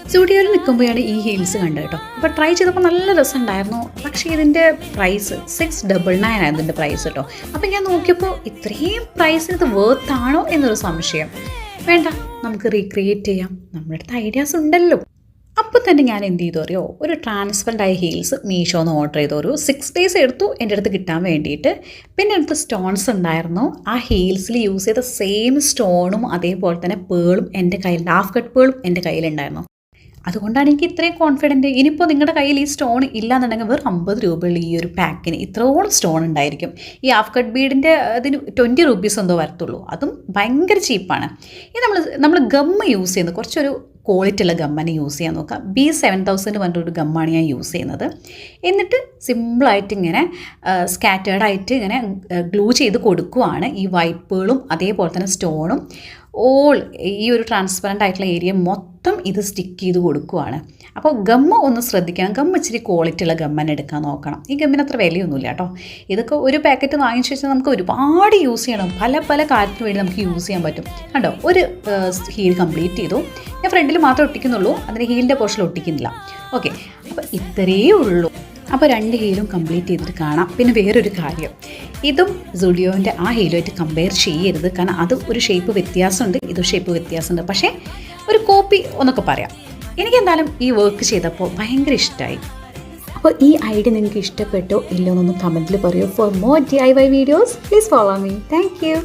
സ്റ്റുഡിയോയിൽ നിൽക്കുമ്പോഴാണ് ഈ ഹീൽസ് കണ്ടത് കേട്ടോ. അപ്പോൾ ട്രൈ ചെയ്തപ്പോൾ നല്ല രസമുണ്ടായിരുന്നു. പക്ഷേ ഇതിൻ്റെ പ്രൈസ് 699 ആയിരുന്നു ഇതിൻ്റെ പ്രൈസ് കേട്ടോ. അപ്പോൾ ഞാൻ നോക്കിയപ്പോൾ ഇത്രയും പ്രൈസിന് ഇത് വേർത്താണോ എന്നൊരു സംശയം. വേണ്ട, നമുക്ക് റീക്രിയേറ്റ് ചെയ്യാം, നമ്മുടെ അടുത്ത് ഐഡിയാസ് ഉണ്ടല്ലോ. അപ്പോൾ തന്നെ ഞാൻ എന്ത് ചെയ്തു അറിയോ, ഒരു ട്രാൻസ്പെറൻ്റ് ആയ ഹീൽസ് മീഷോന്ന് ഓർഡർ ചെയ്തു. ഒരു 6 days എടുത്തു എൻ്റെ അടുത്ത് കിട്ടാൻ വേണ്ടിയിട്ട്. പിന്നെ അടുത്ത് സ്റ്റോൺസ് ഉണ്ടായിരുന്നു. ആ ഹീൽസിൽ യൂസ് ചെയ്ത സെയിം സ്റ്റോണും അതേപോലെ തന്നെ പേളും എൻ്റെ കയ്യിലുണ്ട്. ഹാഫ് കട്ട് പേളും എൻ്റെ കയ്യിലുണ്ടായിരുന്നു. അതുകൊണ്ടാണ് എനിക്ക് ഇത്രയും കോൺഫിഡൻറ്റ്. ഇനിയിപ്പോൾ നിങ്ങളുടെ കയ്യിൽ ഈ സ്റ്റോൺ ഇല്ലാന്നുണ്ടെങ്കിൽ വെറും 50 രൂപയുള്ള ഈ ഒരു പാക്കിന് ഇത്രയോളം സ്റ്റോൺ ഉണ്ടായിരിക്കും. ഈ ഹാഫ് കട്ട് ബീഡിൻ്റെ അതിന് 20 rupees എന്തോ വരത്തുള്ളൂ. അതും ഭയങ്കര ചീപ്പാണ്. ഈ നമ്മൾ ഗമ്മ് യൂസ് ചെയ്യുന്നത് കുറച്ചൊരു ക്വാളിറ്റി ഉള്ള ഗമ്മനെ യൂസ് ചെയ്യാൻ നോക്കുക. B7000 പറഞ്ഞൊരു ഗമ്മാണ് ഞാൻ യൂസ് ചെയ്യുന്നത്. എന്നിട്ട് സിമ്പിളായിട്ട് ഇങ്ങനെ സ്കാറ്റേർഡായിട്ട് ഇങ്ങനെ ഗ്ലൂ ചെയ്ത് കൊടുക്കുവാണ്. ഈ വൈറ്റ് പേളും അതേപോലെ തന്നെ സ്റ്റോണും ഈ ഒരു ട്രാൻസ്പെറൻ്റ് ആയിട്ടുള്ള ഏരിയ മൊത്തം ഇത് സ്റ്റിക്ക് ചെയ്ത് കൊടുക്കുവാണ്. അപ്പോൾ ഗമ്മ ഒന്ന് ശ്രദ്ധിക്കണം. ഗമ്മ ഇച്ചിരി ക്വാളിറ്റി ഉള്ള ഗമ്മനെ എടുക്കാൻ നോക്കണം. ഈ ഗമ്മിന് അത്ര വിലയൊന്നുമില്ല കേട്ടോ. ഇതൊക്കെ ഒരു പാക്കറ്റ് വാങ്ങിച്ചു വെച്ചാൽ നമുക്ക് ഒരുപാട് യൂസ് ചെയ്യണം. പല കാര്യത്തിന് വേണ്ടി നമുക്ക് യൂസ് ചെയ്യാൻ പറ്റും. കണ്ടോ, ഒരു ഹീൽ കംപ്ലീറ്റ് ചെയ്തു. ഞാൻ ഫ്രണ്ടിൽ മാത്രമേ ഒട്ടിക്കുന്നുള്ളൂ, അതിന് ഹീലിൻ്റെ പോർഷനിൽ ഒട്ടിക്കുന്നില്ല. ഓക്കെ, അപ്പോൾ ഇത്രയേ ഉള്ളൂ. അപ്പോൾ 2 ഹീലും കംപ്ലീറ്റ് ചെയ്തിട്ട് കാണാം. പിന്നെ വേറൊരു കാര്യം, ഇതും സുഡിയോൻ്റെ ആ ഹീലുമായിട്ട് കമ്പയർ ചെയ്യരുത്. കാരണം അത് ഒരു ഷേപ്പ് വ്യത്യാസമുണ്ട്, ഇതൊരു ഷേപ്പ് വ്യത്യാസമുണ്ട്. പക്ഷേ ഒരു കോപ്പി എന്നൊക്കെ പറയാം. എനിക്കെന്തായാലും ഈ വർക്ക് ചെയ്തപ്പോൾ ഭയങ്കര ഇഷ്ടമായി. അപ്പോൾ ഈ ഐഡിയ നിങ്ങൾക്ക് ഇഷ്ടപ്പെട്ടോ ഇല്ലോ എന്നൊന്ന് കമൻറ്റിൽ പറയൂ. For more DIY videos please follow me. Thank you.